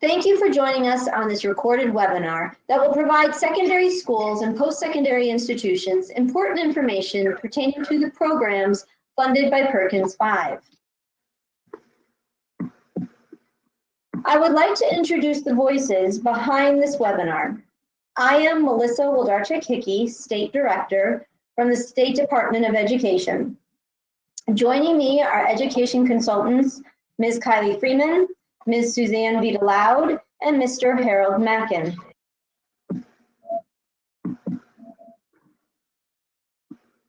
Thank you for joining us on this recorded webinar that will provide secondary schools and post-secondary institutions important information pertaining to the programs funded by Perkins V. I would like to introduce the voices behind this webinar. I am Melissa Wlodarczyk Hickey, State Director from the State Department of Education. Joining me are education consultants, Ms. Kyllie Freeman, Ms. Suzanne Vita, and Mr. Harold Mackin.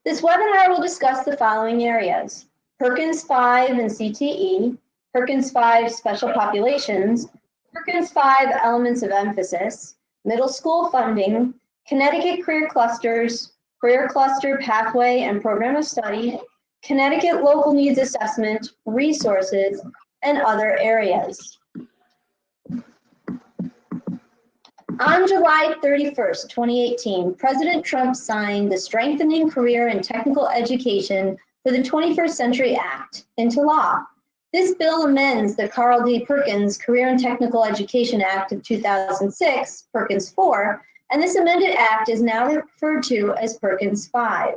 This webinar will discuss the following areas: Perkins V and CTE, Perkins V special populations, Perkins V elements of emphasis, middle school funding, Connecticut career clusters, career cluster pathway and program of study, Connecticut local needs assessment, resources, and other areas. On July 31st, 2018, President Trump signed the Strengthening Career and Technical Education for the 21st Century Act into law. This bill amends the Carl D. Perkins Career and Technical Education Act of 2006, Perkins IV, and this amended act is now referred to as Perkins V.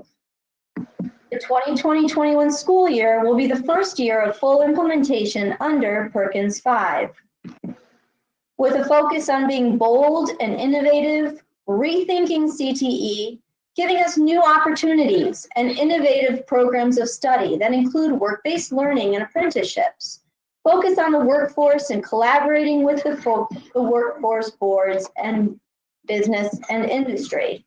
The 2020-21 school year will be the first year of full implementation under Perkins V. With a focus on being bold and innovative, rethinking CTE, giving us new opportunities and innovative programs of study that include work-based learning and apprenticeships, focus on the workforce and collaborating with the workforce boards and business and industry.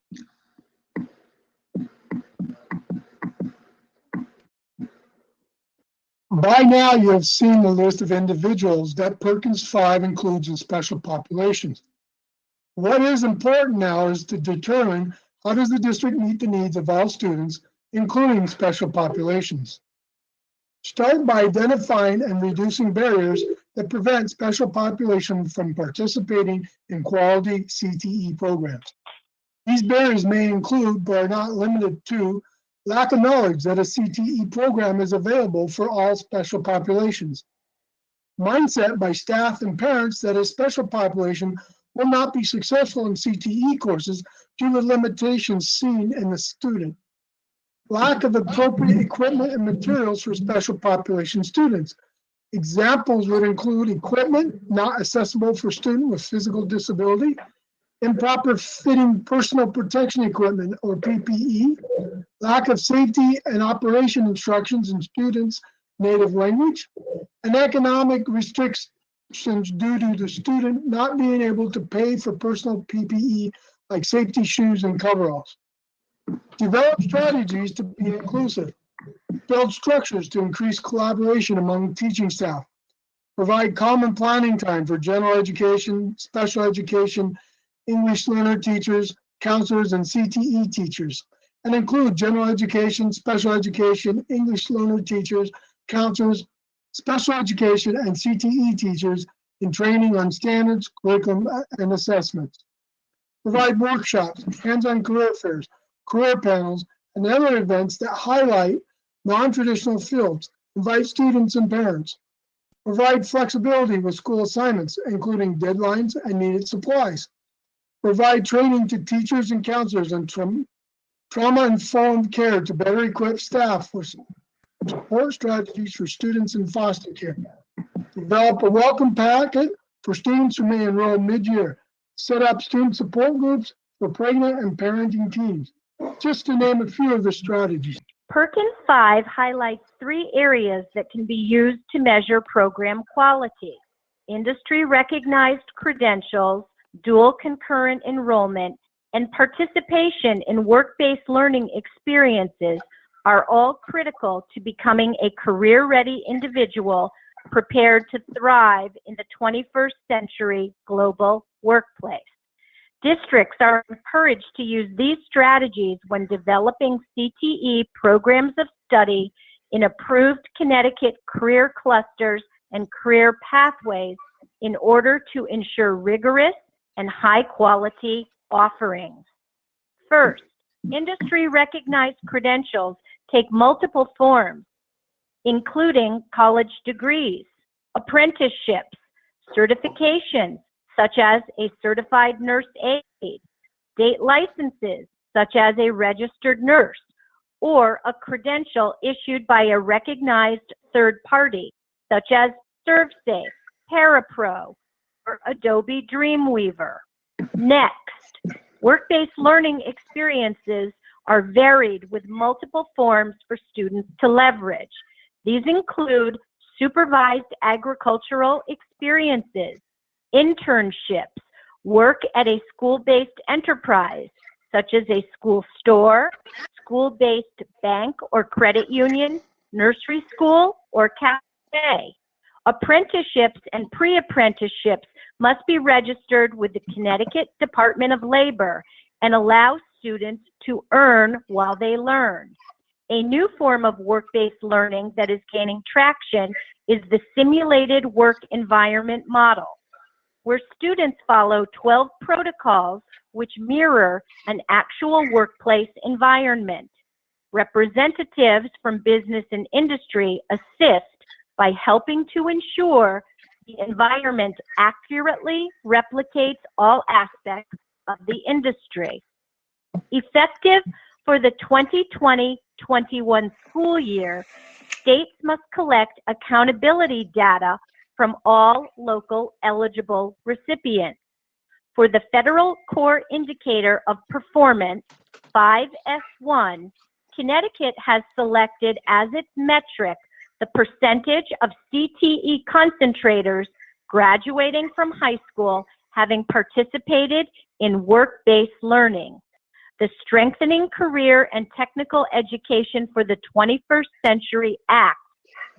By now, you have seen the list of individuals that Perkins V includes in special populations. What is important now is to determine how does the district meet the needs of all students, including special populations. Start by identifying and reducing barriers that prevent special populations from participating in quality CTE programs. These barriers may include, but are not limited to, lack of knowledge that a CTE program is available for all special populations. Mindset by staff and parents that a special population will not be successful in CTE courses due to limitations seen in the student. Lack of appropriate equipment and materials for special population students. Examples would include equipment not accessible for students with physical disability, improper fitting personal protection equipment or PPE, lack of safety and operation instructions in students' native language, and economic restrictions due to the student not being able to pay for personal PPE like safety shoes and coveralls. Develop strategies to be inclusive. Build structures to increase collaboration among teaching staff. Provide common planning time for general education, special education, English learner teachers, counselors, and CTE teachers, and include general education, special education, English learner teachers, counselors, special education, and CTE teachers in training on standards, curriculum, and assessments. Provide workshops, hands-on career fairs, career panels, and other events that highlight non-traditional fields. Invite students and parents. Provide flexibility with school assignments, including deadlines and needed supplies. Provide training to teachers and counselors on trauma-informed care to better equip staff for support strategies for students in foster care. Develop a welcome packet for students who may enroll mid-year. Set up student support groups for pregnant and parenting teams, just to name a few of the strategies. Perkins V highlights 3 areas that can be used to measure program quality: industry-recognized credentials, dual concurrent enrollment, and participation in work-based learning experiences are all critical to becoming a career-ready individual prepared to thrive in the 21st century global workplace. Districts are encouraged to use these strategies when developing CTE programs of study in approved Connecticut career clusters and career pathways in order to ensure rigorous and high-quality offerings. First, industry-recognized credentials take multiple forms, including college degrees, apprenticeships, certifications such as a certified nurse aide, state licenses such as a registered nurse, or a credential issued by a recognized third party such as ServSafe, Parapro, or Adobe Dreamweaver. Next, work-based learning experiences are varied with multiple forms for students to leverage. These include supervised agricultural experiences, internships, work at a school-based enterprise, such as a school store, school-based bank or credit union, nursery school, or cafe. Apprenticeships and pre-apprenticeships must be registered with the Connecticut Department of Labor and allow students to earn while they learn. A new form of work-based learning that is gaining traction is the simulated work environment model, where students follow 12 protocols which mirror an actual workplace environment. Representatives from business and industry assist by helping to ensure the environment accurately replicates all aspects of the industry. Effective for the 2020-21 school year, states must collect accountability data from all local eligible recipients. For the Federal Core Indicator of Performance, 5S1, Connecticut has selected as its metric the percentage of CTE concentrators graduating from high school having participated in work-based learning. The Strengthening Career and Technical Education for the 21st Century Act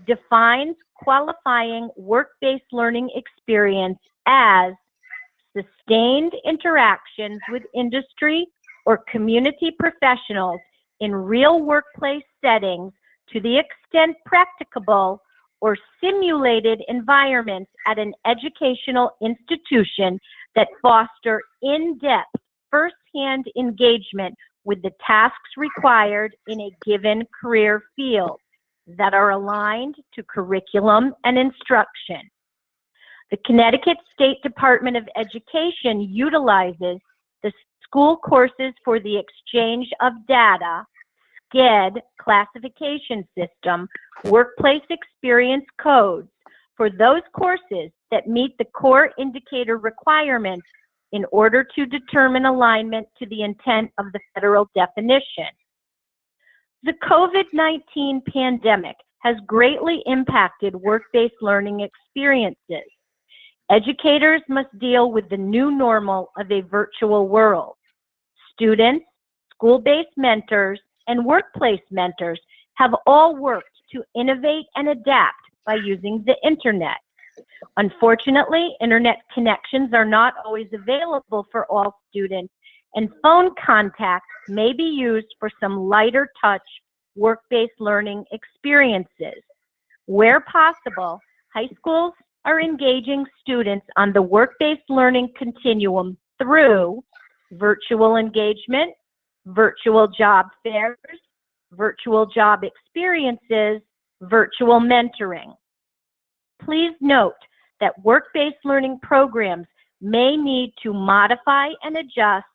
defines qualifying work-based learning experience as sustained interactions with industry or community professionals in real workplace settings to the extent practicable, or simulated environments at an educational institution that foster in-depth, first-hand engagement with the tasks required in a given career field that are aligned to curriculum and instruction. The Connecticut State Department of Education utilizes the School Courses for the Exchange of Data, SCED classification system, workplace experience codes for those courses that meet the core indicator requirements in order to determine alignment to the intent of the federal definition. The COVID-19 pandemic has greatly impacted work-based learning experiences. Educators must deal with the new normal of a virtual world. Students, school-based mentors, and workplace mentors have all worked to innovate and adapt by using the internet. Unfortunately, internet connections are not always available for all students, and phone contact may be used for some lighter touch work-based learning experiences. Where possible, high schools are engaging students on the work-based learning continuum through virtual engagement, virtual job fairs, virtual job experiences, virtual mentoring. Please note that work-based learning programs may need to modify and adjust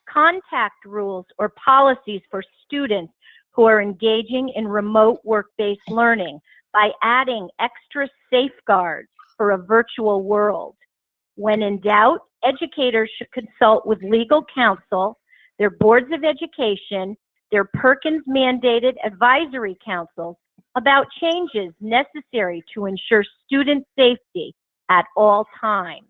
contact rules or policies for students who are engaging in remote work-based learning by adding extra safeguards for a virtual world. When in doubt, educators should consult with legal counsel, their boards of education, their Perkins mandated advisory councils about changes necessary to ensure student safety at all times.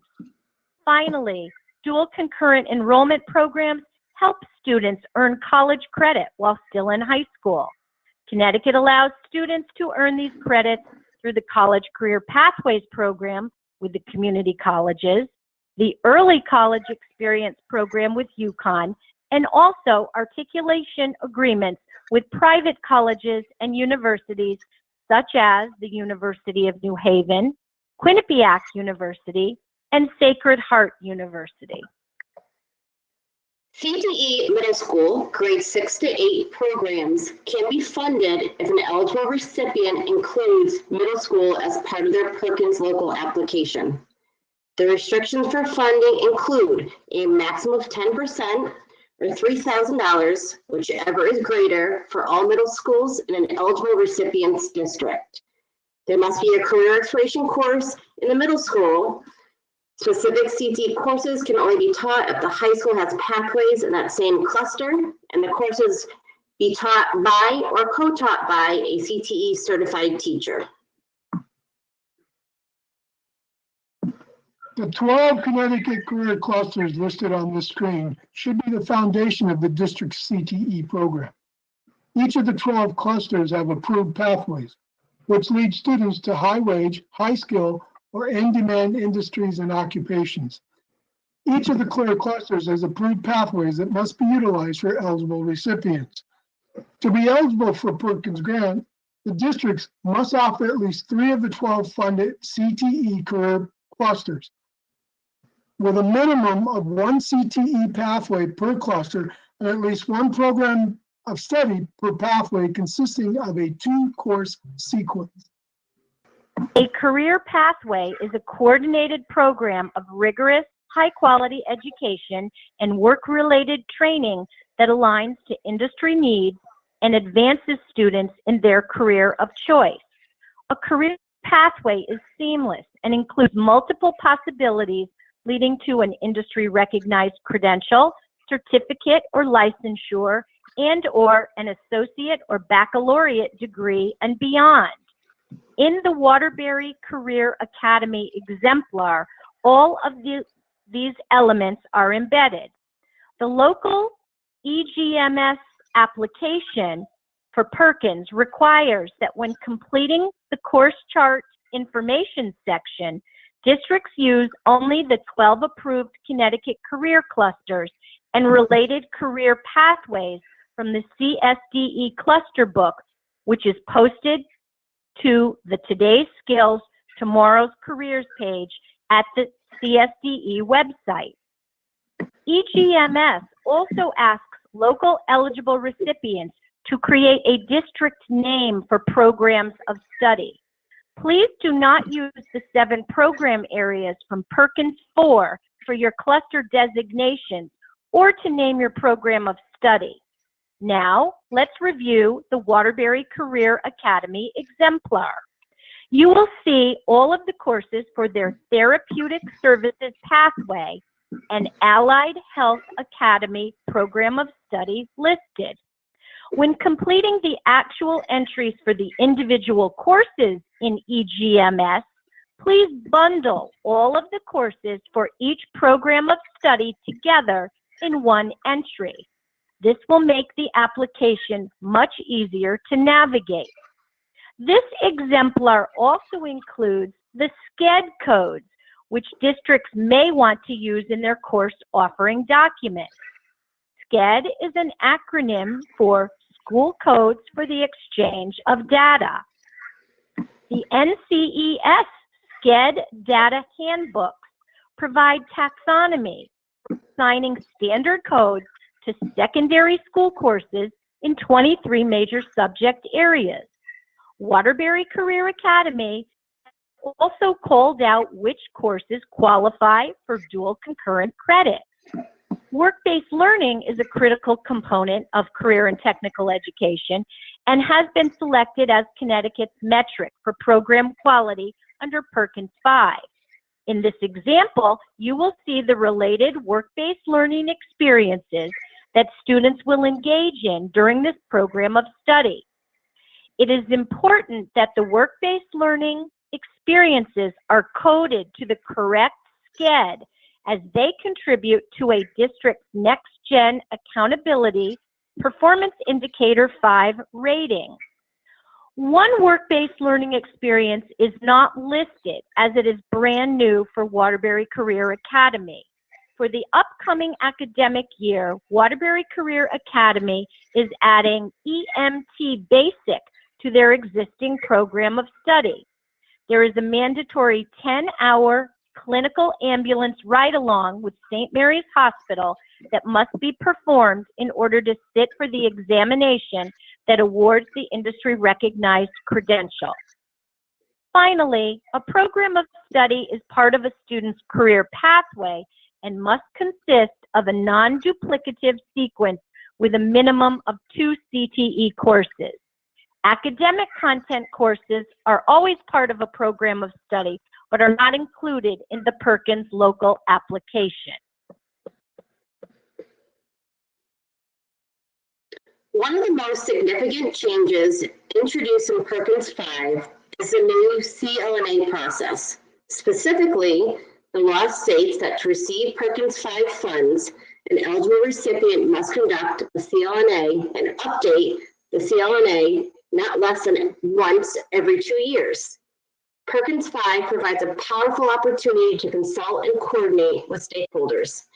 Finally, dual concurrent enrollment programs help students earn college credit while still in high school. Connecticut allows students to earn these credits through the College Career Pathways program with the community colleges, the Early College Experience program with UConn, and also articulation agreements with private colleges and universities such as the University of New Haven, Quinnipiac University, and Sacred Heart University. CTE middle school, grades 6 to 8 programs can be funded if an eligible recipient includes middle school as part of their Perkins local application. The restrictions for funding include a maximum of 10% or $3,000, whichever is greater, for all middle schools in an eligible recipient's district. There must be a career exploration course in the middle school. Specific CTE courses can only be taught if the high school has pathways in that same cluster, and the courses be taught by or co-taught by a CTE certified teacher. The 12 Connecticut career clusters listed on this screen should be the foundation of the district's CTE program. Each of the 12 clusters have approved pathways, which lead students to high-wage, high-skill, or in-demand industries and occupations. Each of the career clusters has approved pathways that must be utilized for eligible recipients. To be eligible for Perkins grant, the districts must offer at least 3 of the 12 funded CTE career clusters, with a minimum of 1 CTE pathway per cluster and at least 1 program of study per pathway consisting of a 2-course sequence. A career pathway is a coordinated program of rigorous, high-quality education and work-related training that aligns to industry needs and advances students in their career of choice. A career pathway is seamless and includes multiple possibilities leading to an industry-recognized credential, certificate, or licensure, and/or an associate or baccalaureate degree and beyond. In the Wlodarczyk Career Academy exemplar, all of these elements are embedded. The local EGMS application for Perkins requires that when completing the course chart information section, districts use only the 12 approved Connecticut career clusters and related career pathways from the CSDE cluster book, which is posted to the Today's Skills, Tomorrow's Careers page at the CSDE website. EGMS also asks local eligible recipients to create a district name for programs of study. Please do not use the 7 program areas from Perkins 4 for your cluster designations or to name your program of study. Now, let's review the Wlodarczyk Career Academy exemplar. You will see all of the courses for their Therapeutic Services Pathway and Allied Health Academy program of study listed. When completing the actual entries for the individual courses in EGMS, please bundle all of the courses for each program of study together in one entry. This will make the application much easier to navigate. This exemplar also includes the SCED codes, which districts may want to use in their course offering document. SCED is an acronym for School Codes for the Exchange of Data. The NCES SCED Data Handbooks provide taxonomy for assigning standard codes to secondary school courses in 23 major subject areas. Wlodarczyk Career Academy also called out which courses qualify for dual concurrent credit. Work-based learning is a critical component of career and technical education and has been selected as Connecticut's metric for program quality under Perkins V. In this example, you will see the related work-based learning experiences that students will engage in during this program of study. It is important that the work-based learning experiences are coded to the correct SCED as they contribute to a district's next-gen accountability performance indicator 5 rating. One work-based learning experience is not listed as it is brand new for Wlodarczyk Career Academy. For the upcoming academic year, Wlodarczyk Career Academy is adding EMT Basic to their existing program of study. There is a mandatory 10-hour clinical ambulance ride-along with St. Mary's Hospital that must be performed in order to sit for the examination that awards the industry-recognized credential. Finally, a program of study is part of a student's career pathway and must consist of a non-duplicative sequence with a minimum of 2 CTE courses. Academic content courses are always part of a program of study, but are not included in the Perkins local application. One of the most significant changes introduced in Perkins V is the new CLNA process. Specifically, the law states that to receive Perkins V funds, an eligible recipient must conduct a CLNA and update the CLNA not less than once every 2 years. Perkins V provides a powerful opportunity to consult and coordinate with stakeholders.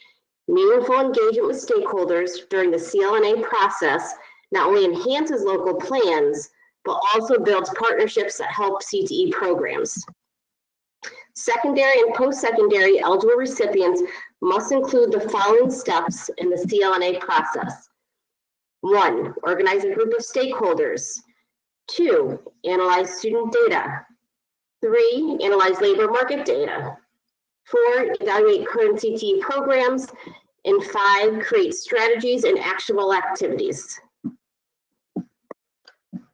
Meaningful engagement with stakeholders during the CLNA process not only enhances local plans, but also builds partnerships that help CTE programs. Secondary and post-secondary eligible recipients must include the following steps in the CLNA process. 1, organize a group of stakeholders. 2, analyze student data. 3, analyze labor market data. 4, evaluate current CTE programs. And 5, create strategies and actionable activities.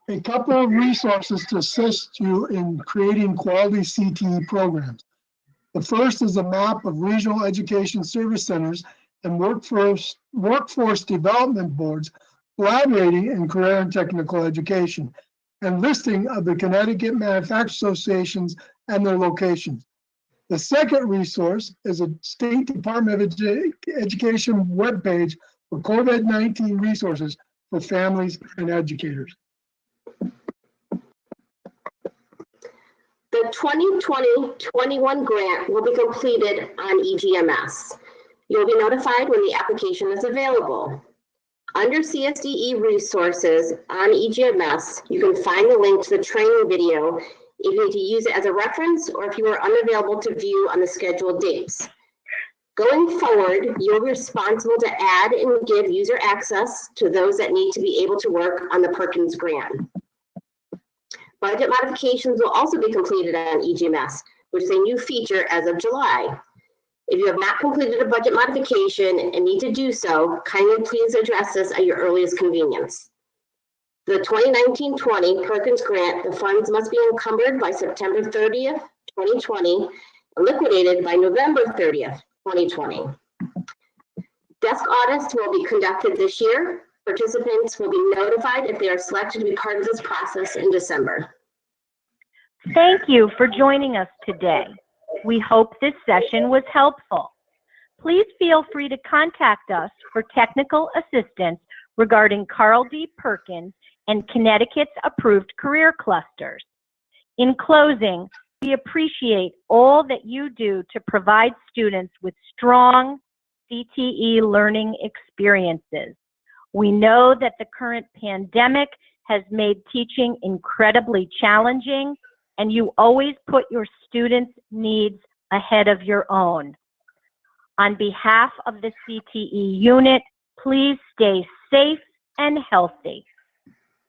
A couple of resources to assist you in creating quality CTE programs. The first is a map of regional education service centers and workforce development boards collaborating in career and technical education, and listing of the Connecticut Manufacturing Associations and their locations. The second resource is a State Department of Education webpage for COVID-19 resources for families and educators. The 2020-21 grant will be completed on EGMS. You'll be notified when the application is available. Under CSDE resources on EGMS, you can find the link to the training video if you need to use it as a reference or if you are unavailable to view on the scheduled dates. Going forward, you'll be responsible to add and give user access to those that need to be able to work on the Perkins grant. Budget modifications will also be completed on EGMS, which is a new feature as of July. If you have not completed a budget modification and need to do so, kindly please address this at your earliest convenience. The 2019-20 Perkins grant, the funds must be encumbered by September 30th, 2020, and liquidated by November 30th, 2020. Desk audits will be conducted this year. Participants will be notified if they are selected to be part of this process in December. Thank you for joining us today. We hope this session was helpful. Please feel free to contact us for technical assistance regarding Carl D. Perkins and Connecticut's approved career clusters. In closing, we appreciate all that you do to provide students with strong CTE learning experiences. We know that the current pandemic has made teaching incredibly challenging, and you always put your students' needs ahead of your own. On behalf of the CTE unit, please stay safe and healthy.